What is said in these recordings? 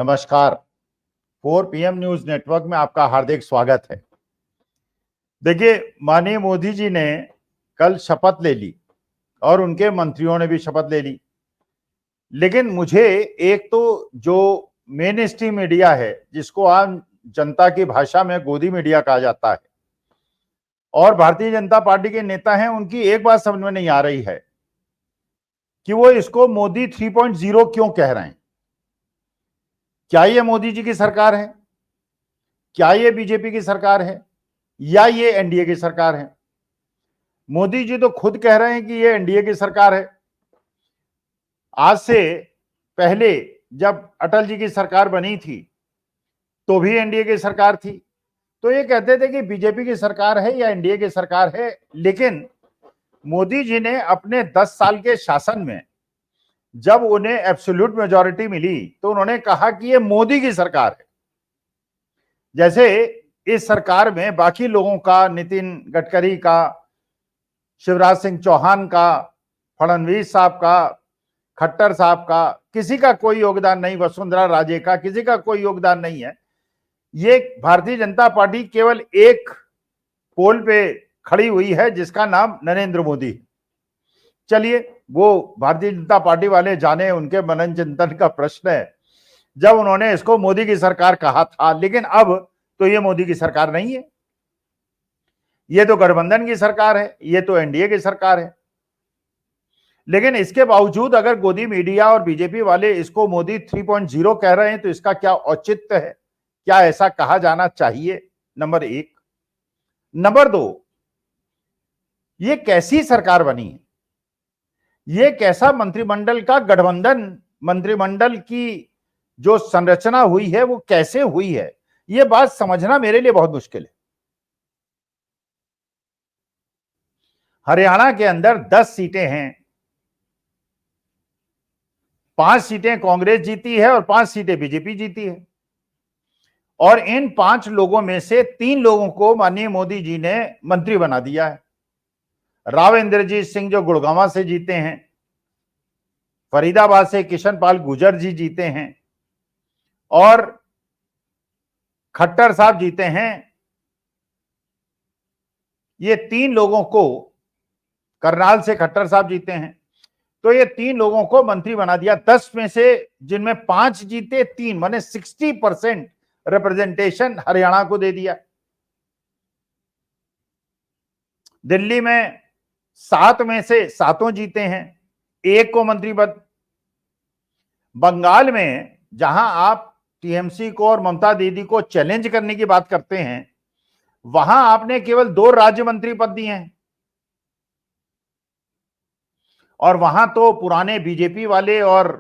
नमस्कार। 4 PM news network में आपका हार्दिक स्वागत है। देखिए, माननीय मोदी जी ने कल शपथ ले ली और उनके मंत्रियों ने भी शपथ ले ली। लेकिन मुझे एक तो जो मेन स्ट्रीम मीडिया है, जिसको आम जनता की भाषा में गोदी मीडिया कहा जाता है, और भारतीय जनता पार्टी के नेता हैं, उनकी एक बात समझ में नहीं आ रही है कि वो इसको मोदी 3.0 क्यों कह रहे हैं। क्या ये मोदी जी की सरकार है? क्या ये बीजेपी की सरकार है या ये एनडीए की सरकार है? मोदी जी तो खुद कह रहे हैं कि ये एनडीए की सरकार है। आज से पहले जब अटल जी की सरकार बनी थी तो भी एनडीए की सरकार थी। तो ये कहते थे कि बीजेपी की सरकार है या एनडीए की सरकार है। लेकिन मोदी जी ने अपने 10 साल के शासन में जब उन्हें एब्सोल्यूट मेजॉरिटी मिली तो उन्होंने कहा कि ये मोदी की सरकार है। जैसे इस सरकार में बाकी लोगों का, नितिन गडकरी का, शिवराज सिंह चौहान का, फडणवीस साहब का, खट्टर साहब का, किसी का कोई योगदान नहीं, वसुंधरा राजे का किसी का कोई योगदान नहीं है। ये भारतीय जनता पार्टी केवल एक पोल पे खड़ी हुई है जिसका नाम नरेंद्र मोदी है। चलिए, वो भारतीय जनता पार्टी वाले जाने, उनके मनन चिंतन का प्रश्न है। जब उन्होंने इसको मोदी की सरकार कहा था, लेकिन अब तो ये मोदी की सरकार नहीं है, ये तो गठबंधन की सरकार है, ये तो एनडीए की सरकार है। लेकिन इसके बावजूद अगर गोदी मीडिया और बीजेपी वाले इसको मोदी 3.0 कह रहे हैं तो इसका क्या औचित्य है? क्या ऐसा कहा जाना चाहिए? नंबर एक। नंबर दो, ये कैसी सरकार बनी है? ये कैसा मंत्रिमंडल का गठबंधन, मंत्रिमंडल की जो संरचना हुई है वो कैसे हुई है? ये बात समझना मेरे लिए बहुत मुश्किल है। हरियाणा के अंदर 10 सीटें हैं, 5 सीटें कांग्रेस जीती है और 5 सीटें बीजेपी जीती है। और इन 5 लोगों में से 3 लोगों को माननीय मोदी जी ने मंत्री बना दिया है। राव इंद्रजीत सिंह जो गुड़गांव से जीते हैं, फरीदाबाद से किशन पाल गुर्जर जी जीते हैं, और खट्टर साहब जीते हैं। ये 3 लोगों को, करनाल से खट्टर साहब जीते हैं, तो ये 3 लोगों को मंत्री बना दिया। 10 में से जिनमें 5 जीते, 3 माने 60% रिप्रेजेंटेशन हरियाणा को दे दिया। दिल्ली में 7 में से 7 जीते हैं, 1 को मंत्री पद। बंगाल में जहां आप टीएमसी को और ममता दीदी को चैलेंज करने की बात करते हैं, वहां आपने केवल 2 राज्य मंत्री पद दिए हैं। और वहां तो पुराने बीजेपी वाले और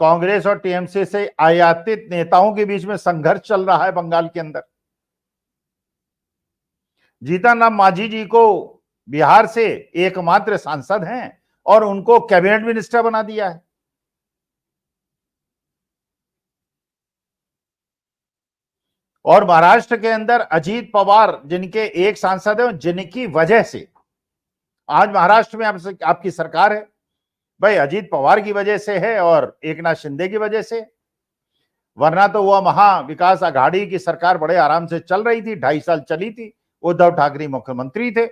कांग्रेस और टीएमसी से आयातित नेताओं के बीच में संघर्ष चल रहा है बंगाल के अंदर। जीतन राम मांझी जी को बिहार से एकमात्र सांसद हैं और उनको कैबिनेट मिनिस्टर बना दिया है। और महाराष्ट्र के अंदर अजीत पवार, जिनके एक सांसद हैं, जिनकी वजह से आज महाराष्ट्र में आपकी सरकार है, भाई अजीत पवार की वजह से है और एकनाथ शिंदे की वजह से। वरना तो वह महाविकास आघाड़ी की सरकार बड़े आराम से चल रही थी, 2.5 साल चली थी, उद्धव ठाकरे मुख्यमंत्री थे।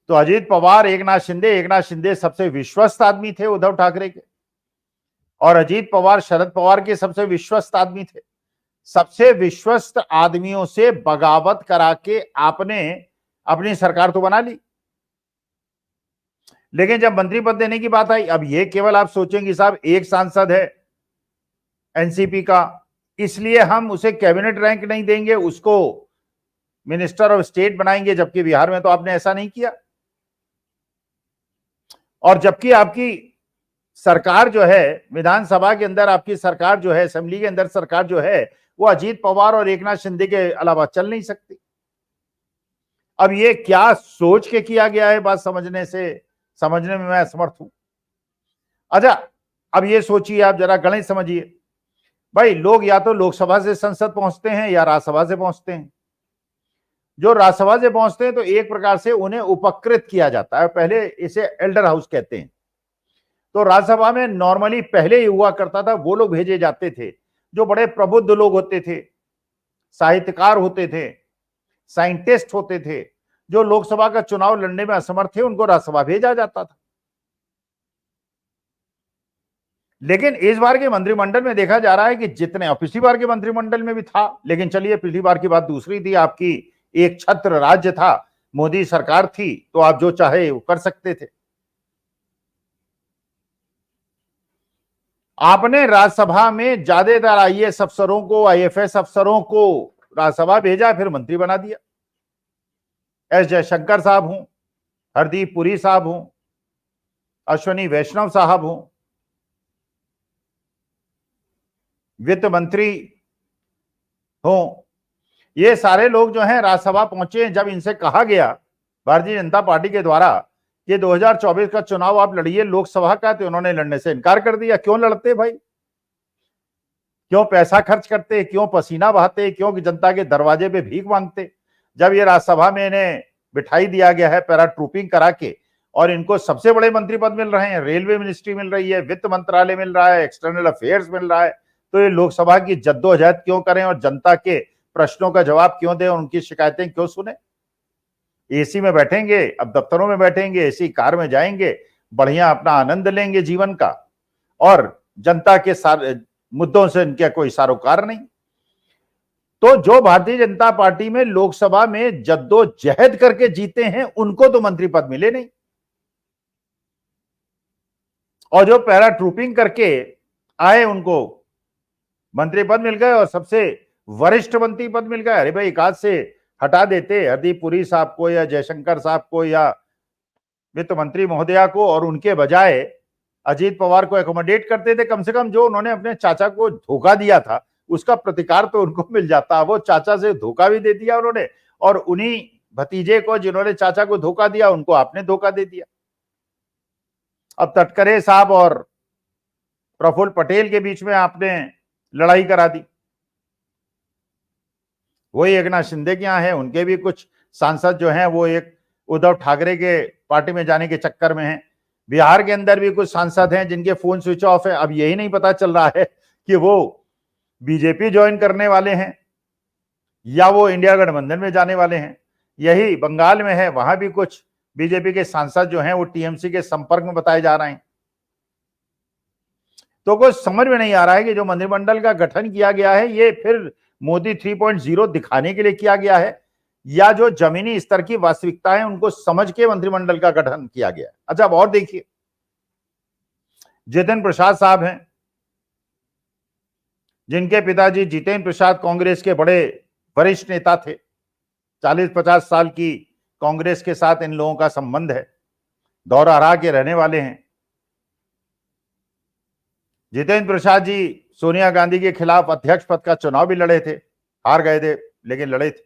तो अजीत पवार, एकनाथ शिंदे सबसे विश्वस्त आदमी थे उद्धव ठाकरे के, और अजीत पवार शरद पवार के सबसे विश्वस्त आदमी थे। सबसे विश्वस्त आदमियों से बगावत करा के आपने अपनी सरकार तो बना ली। लेकिन जब मंत्री पद देने की बात आई, अब ये केवल आप सोचेंगे साहब एक सांसद है एनसीपी का, इसलिए हम उसे कैबिनेट रैंक नहीं देंगे, उसको मिनिस्टर ऑफ स्टेट बनाएंगे, जबकि बिहार में तो आपने ऐसा नहीं किया। और जबकि आपकी सरकार जो है, विधानसभा के अंदर आपकी सरकार जो है, असेंबली के अंदर सरकार जो है, वो अजीत पवार और एकनाथ शिंदे के अलावा चल नहीं सकती। अब ये क्या सोच के किया गया है, बात समझने में मैं असमर्थ हूं। अच्छा, अब ये सोचिए, आप जरा गणित समझिए। भाई, लोग या तो लोकसभा से संसद पहुंचते हैं या राज्यसभा से पहुंचते हैं। जो राज्यसभा से पहुंचते हैं तो एक प्रकार से उन्हें उपकृत किया जाता है, पहले इसे एल्डर हाउस कहते हैं। तो राज्यसभा में नॉर्मली पहले ही हुआ करता था, वो लोग भेजे जाते थे जो बड़े प्रबुद्ध लोग होते थे, साहित्यकार होते थे, साइंटिस्ट होते थे, जो लोकसभा का चुनाव लड़ने में असमर्थ थे, उनको राज्यसभा भेजा जाता था। लेकिन इस बार के मंत्रिमंडल में देखा जा रहा है कि जितने, और पिछली बार के मंत्रिमंडल में भी था, लेकिन चलिए पिछली बार की बात दूसरी थी, आपकी एक छत्र राज्य था, मोदी सरकार थी, तो आप जो चाहे वो कर सकते थे। आपने राज्यसभा में ज्यादातर आईएएस अफसरों को, आईएफएस अफसरों को राज्यसभा भेजा, फिर मंत्री बना दिया। एस जयशंकर साहब हूं, हरदीप पुरी साहब हूं, अश्वनी वैष्णव साहब हूं, वित्त मंत्री हो, ये सारे लोग जो हैं राज्यसभा पहुंचे। जब इनसे कहा गया भारतीय जनता पार्टी के द्वारा कि 2024 का चुनाव आप लड़िए लोकसभा का, तो उन्होंने लड़ने से इनकार कर दिया। क्यों लड़ते भाई, क्यों पैसा खर्च करते, क्यों पसीना बहाते, क्यों जनता के दरवाजे पे भीख मांगते, जब ये राज्यसभा में इन्हें बिठाई दिया गया है पैरा ट्रूपिंग करा के, और इनको सबसे बड़े मंत्री पद मिल रहे हैं, रेलवे मिनिस्ट्री मिल रही है, वित्त मंत्रालय मिल रहा है, एक्सटर्नल अफेयर्स मिल रहा है, तो ये लोकसभा की जद्दोजहद क्यों करें और जनता के प्रश्नों का जवाब क्यों दें और उनकी शिकायतें क्यों सुने। एसी में बैठेंगे, अब दफ्तरों में बैठेंगे, एसी कार में जाएंगे, बढ़िया अपना आनंद लेंगे जीवन का, और जनता के सारे मुद्दों से इनका कोई सरोकार नहीं। तो जो भारतीय जनता पार्टी में लोकसभा में जद्दोजहद करके जीते हैं, उनको तो मंत्री पद मिले नहीं, और जो पैरा ट्रूपिंग करके आए उनको मंत्री पद मिल गए, और सबसे वरिष्ठ मंत्री पद मिल गए। अरे भाई, एक हाथ से हटा देते हरदीप पुरी साहब को या जयशंकर साहब को या वित्त मंत्री महोदया को, और उनके बजाय अजीत पवार को एकोमोडेट करते थे। कम से कम जो उन्होंने अपने चाचा को धोखा दिया था उसका प्रतिकार तो उनको मिल जाता। वो चाचा से धोखा भी दे दिया उन्होंने, और उन्हीं भतीजे को जिन्होंने चाचा को धोखा दिया उनको आपने धोखा दे दिया। अब तटकरे साहब और प्रफुल्ल पटेल के बीच में आपने लड़ाई करा दी। वही एकनाथ शिंदे के यहाँ है, उनके भी कुछ सांसद जो हैं वो एक उद्धव ठाकरे के पार्टी में जाने के चक्कर में हैं। बिहार के अंदर भी कुछ सांसद हैं जिनके फोन स्विच ऑफ है। अब यही नहीं पता चल रहा है कि वो बीजेपी ज्वाइन करने वाले हैं या वो इंडिया गठबंधन में जाने वाले हैं। यही बंगाल में है, वहां भी कुछ बीजेपी के सांसद जो हैं वो टीएमसी के संपर्क में बताए जा रहे हैं। तो कुछ समझ में नहीं आ रहा है कि जो मंत्रिमंडल का गठन किया गया है ये फिर मोदी 3.0 दिखाने के लिए किया गया है, या जो जमीनी स्तर की वास्तविकता है उनको समझ के मंत्रिमंडल का गठन किया गया है। अच्छा, अब और देखिए, जितेंद्र प्रसाद साहब हैं, जिनके पिताजी जितेंद्र प्रसाद कांग्रेस के बड़े वरिष्ठ नेता थे। 40-50 साल की कांग्रेस के साथ इन लोगों का संबंध है, धौरहरा के रहने वाले हैं। जितेंद्र प्रसाद जी सोनिया गांधी के खिलाफ अध्यक्ष पद का चुनाव भी लड़े थे, हार गए थे लेकिन लड़े थे।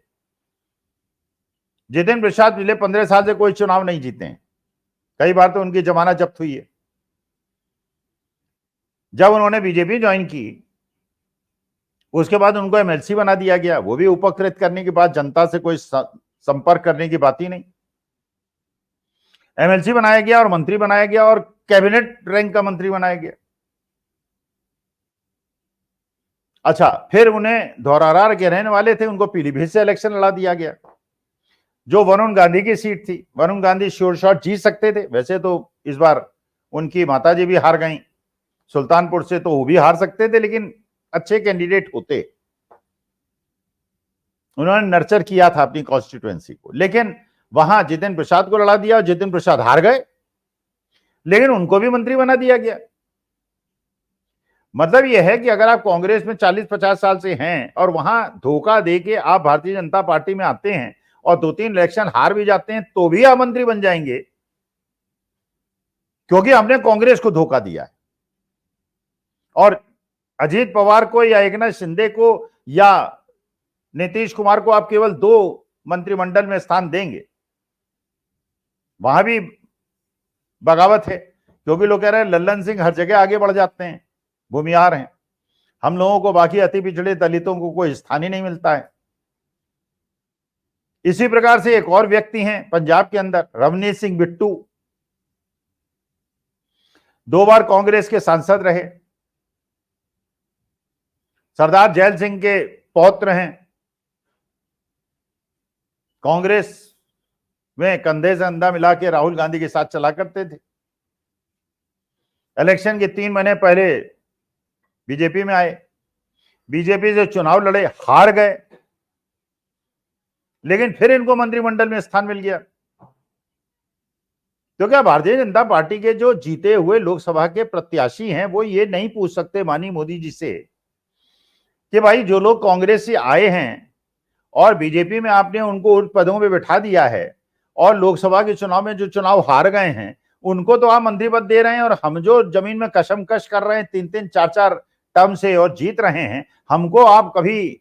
जितेंद्र प्रसाद पिछले 15 साल से कोई चुनाव नहीं जीते हैं, कई बार तो उनकी जमानत जब्त हुई है। जब उन्होंने बीजेपी ज्वाइन की उसके बाद उनको एमएलसी बना दिया गया, वो भी उपकृत करने के बाद, जनता से कोई संपर्क करने की बात ही नहीं। एमएलसी बनाया गया और मंत्री बनाया गया और कैबिनेट रैंक का मंत्री बनाया गया। अच्छा, फिर उन्हें धौरहरा के रहने वाले थे, उनको पीलीभीत से इलेक्शन लड़ा दिया गया, जो वरुण गांधी की सीट थी। वरुण गांधी श्योर शॉट जीत सकते थे, वैसे तो इस बार उनकी माताजी भी हार गई सुल्तानपुर से, तो वो भी हार सकते थे, लेकिन अच्छे कैंडिडेट होते। उन्होंने नर्चर किया था अपनी कॉन्स्टिट्यूएंसी को, लेकिन वहां जितेंद्र प्रसाद को लड़ा दिया, जितेंद्र प्रसाद हार गए, लेकिन उनको भी मंत्री बना दिया गया। मतलब यह है कि अगर आप कांग्रेस में 40-50 साल से हैं और वहां धोखा देके आप भारतीय जनता पार्टी में आते हैं और 2-3 इलेक्शन हार भी जाते हैं, तो भी आप मंत्री बन जाएंगे, क्योंकि हमने कांग्रेस को धोखा दिया है। और अजीत पवार को या एकनाथ शिंदे को या नीतीश कुमार को आप केवल 2 मंत्रिमंडल में स्थान देंगे, वहां भी बगावत है, क्योंकि लोग कह रहे हैं लल्लन सिंह हर जगह आगे बढ़ जाते हैं, भूमिहार हैं, हम लोगों को, बाकी अति पिछड़े दलितों को कोई स्थान ही नहीं मिलता है। इसी प्रकार से एक और व्यक्ति हैं पंजाब के अंदर, रवनीत सिंह बिट्टू, 2 बार कांग्रेस के सांसद रहे, सरदार जैल सिंह के पौत्र हैं, कांग्रेस में कंधे से कंधा मिला के राहुल गांधी के साथ चला करते थे। इलेक्शन के 3 महीने पहले बीजेपी में आए, बीजेपी से चुनाव लड़े, हार गए, लेकिन फिर इनको मंत्रिमंडल में स्थान मिल गया। तो क्या भारतीय जनता पार्टी के जो जीते हुए लोकसभा के प्रत्याशी हैं वो ये नहीं पूछ सकते माननीय मोदी जी से कि भाई जो लोग कांग्रेस से आए हैं और बीजेपी में आपने उनको उन पदों पे बिठा दिया है और लोकसभा के चुनाव में जो चुनाव हार गए हैं उनको तो आप मंत्री पद दे रहे हैं, और हम जो जमीन में कशमकश कर रहे हैं 3-3, 4-4 टर्म से और जीत रहे हैं, हमको आप कभी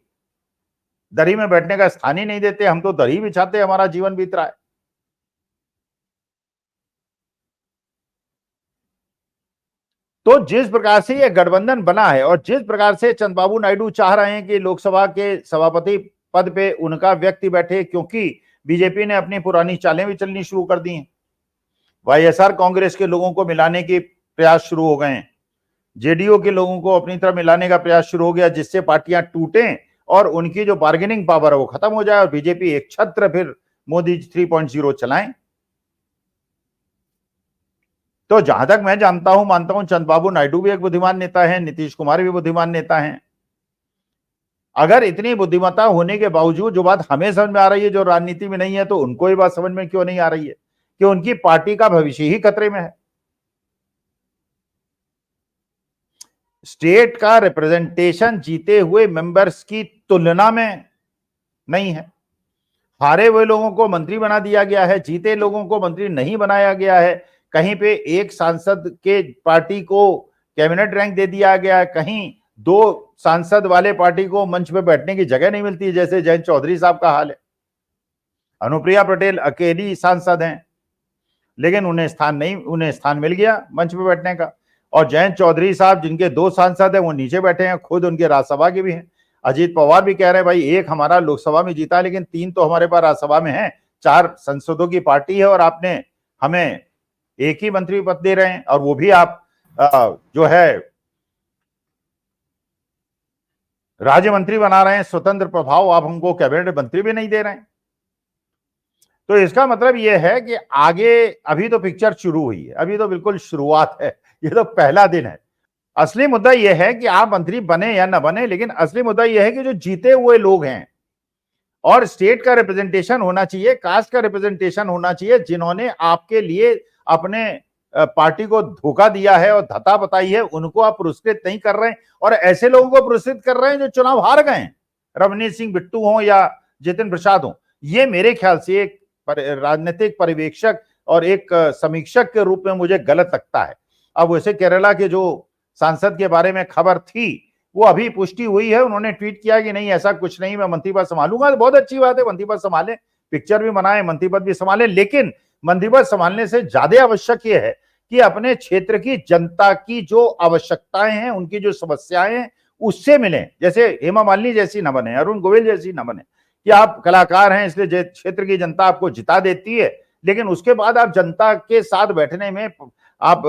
दरी में बैठने का स्थान ही नहीं देते। हम तो दरी बिछाते हमारा जीवन बीत रहा है। तो जिस प्रकार से ये गठबंधन बना है और जिस प्रकार से चंद्रबाबू नायडू चाह रहे हैं कि लोकसभा के सभापति पद पे उनका व्यक्ति बैठे, क्योंकि बीजेपी ने अपनी पुरानी चालें भी चलनी शुरू कर दी हैं। वाईएसआर कांग्रेस के लोगों को मिलाने के प्रयास शुरू हो गए हैं, जेडीयू के लोगों को अपनी तरफ मिलाने का प्रयास शुरू हो गया, जिससे पार्टियां टूटें और उनकी जो बार्गेनिंग पावर है वो खत्म हो जाए और बीजेपी एक छत्र फिर मोदी 3.0 चलाएं। तो जहां तक मैं जानता हूं, मानता हूं, चंद्रबाबू नायडू भी एक बुद्धिमान नेता है, नीतीश कुमार भी बुद्धिमान नेता हैं। अगर इतनी बुद्धिमत्ता होने के बावजूद जो बात हमें समझ में आ रही है, जो राजनीति में नहीं है, तो उनको ये बात समझ में क्यों नहीं आ रही है कि उनकी पार्टी का भविष्य ही खतरे में है। स्टेट का रिप्रेजेंटेशन जीते हुए मेंबर्स की तुलना में नहीं है। हारे हुए लोगों को मंत्री बना दिया गया है, जीते लोगों को मंत्री नहीं बनाया गया है। कहीं पे एक सांसद के पार्टी को कैबिनेट रैंक दे दिया गया है, कहीं 2 सांसद वाले पार्टी को मंच पे बैठने की जगह नहीं मिलती, जैसे जयंत चौधरी साहब का हाल है। अनुप्रिया पटेल अकेली सांसद हैं, लेकिन उन्हें स्थान मिल गया मंच पे बैठने का। और जयंत चौधरी साहब जिनके 2 सांसद हैं वो नीचे बैठे हैं, खुद उनके राज्यसभा के भी हैं। अजीत पवार भी कह रहे हैं भाई एक हमारा लोकसभा में जीता, लेकिन 3 तो हमारे पास राज्यसभा में है, 4 संसदों की पार्टी है और आपने हमें एक ही मंत्री पद दे रहे हैं, और वो भी आप जो है राज्य मंत्री बना रहे हैं, स्वतंत्र प्रभाव, आप हमको कैबिनेट मंत्री भी नहीं दे रहे हैं। तो इसका मतलब यह है कि आगे अभी तो पिक्चर शुरू हुई है, अभी तो बिल्कुल शुरुआत है, ये तो पहला दिन है। असली मुद्दा यह है कि आप मंत्री बने या ना बने, लेकिन असली मुद्दा यह है कि जो जीते हुए लोग हैं और स्टेट का रिप्रेजेंटेशन होना चाहिए, कास्ट का रिप्रेजेंटेशन होना चाहिए, जिन्होंने आपके लिए अपने पार्टी को धोखा दिया है और धता बताई है, उनको आप पुरस्कृत नहीं कर रहे हैं और ऐसे लोगों को पुरस्कृत कर रहे हैं जो चुनाव हार गए हैं, रवनीत सिंह बिट्टू हो या जितिन प्रसाद हो। ये मेरे ख्याल से एक राजनीतिक पर्यवेक्षक और एक समीक्षक के रूप में मुझे गलत लगता है। अब वैसे केरला के जो सांसद के बारे में खबर थी वो अभी पुष्टि हुई है, उन्होंने ट्वीट किया कि नहीं ऐसा कुछ नहीं, मैं मंत्री पद संभालूंगा। बहुत अच्छी बात है, मंत्री पद संभाले, पिक्चर भी बनाए, मंत्री पद भी संभाले, लेकिन मंत्री पद संभालने से ज्यादा आवश्यक यह है कि अपने क्षेत्र की जनता की जो आवश्यकताएं हैं, उनकी जो समस्याएं हैं, उससे मिलें। जैसे हेमा मालिनी जैसी न बने, अरुण गोविल जैसी न बने कि आप कलाकार हैं इसलिए क्षेत्र की जनता आपको जिता देती है, लेकिन उसके बाद आप जनता के साथ बैठने में आप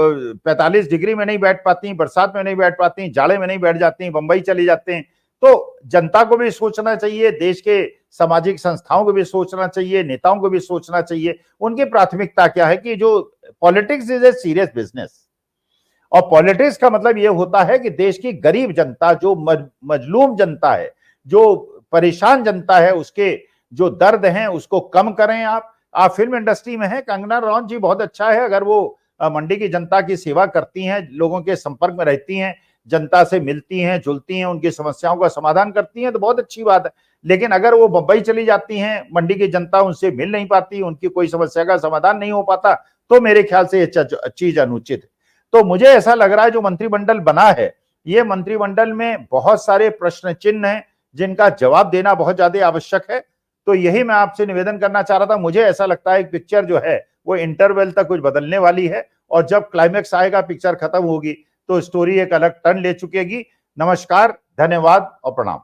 45 डिग्री में नहीं बैठ पाती, बरसात में नहीं बैठ पाती, जाड़े में नहीं बैठ जाती, बंबई चली जाते हैं। तो जनता को भी सोचना चाहिए, देश के सामाजिक संस्थाओं को भी सोचना चाहिए, नेताओं को भी सोचना चाहिए, उनकी प्राथमिकता क्या है। कि जो politics is a serious business, और पॉलिटिक्स का मतलब यह होता है कि देश की गरीब जनता, जो मजलूम जनता है, जो परेशान जनता है, उसके जो दर्द हैं उसको कम करें। आप फिल्म इंडस्ट्री में हैं, कंगना रनौत जी बहुत अच्छा है, अगर वो मंडी की जनता की सेवा करती हैं, लोगों के संपर्क में रहती हैं, जनता से मिलती हैं, जुलती हैं, उनकी समस्याओं का समाधान करती हैं, तो बहुत अच्छी बात है। लेकिन अगर वो मुंबई चली जाती हैं, मंडी की जनता उनसे मिल नहीं पाती, उनकी कोई समस्या का समाधान नहीं हो पाता, तो मेरे ख्याल से ये चीज अनुचित है। तो मुझे ऐसा लग रहा है जो मंत्रिमंडल बना है, ये मंत्रिमंडल में बहुत सारे प्रश्न चिन्ह हैं जिनका जवाब देना बहुत ज्यादा आवश्यक है। तो यही मैं आपसे निवेदन करना चाह रहा था। मुझे ऐसा लगता है पिक्चर जो है वो इंटरवल तक कुछ बदलने वाली है, और जब क्लाइमेक्स आएगा, पिक्चर खत्म होगी, तो स्टोरी एक अलग टर्न ले चुकेगी। नमस्कार, धन्यवाद और प्रणाम।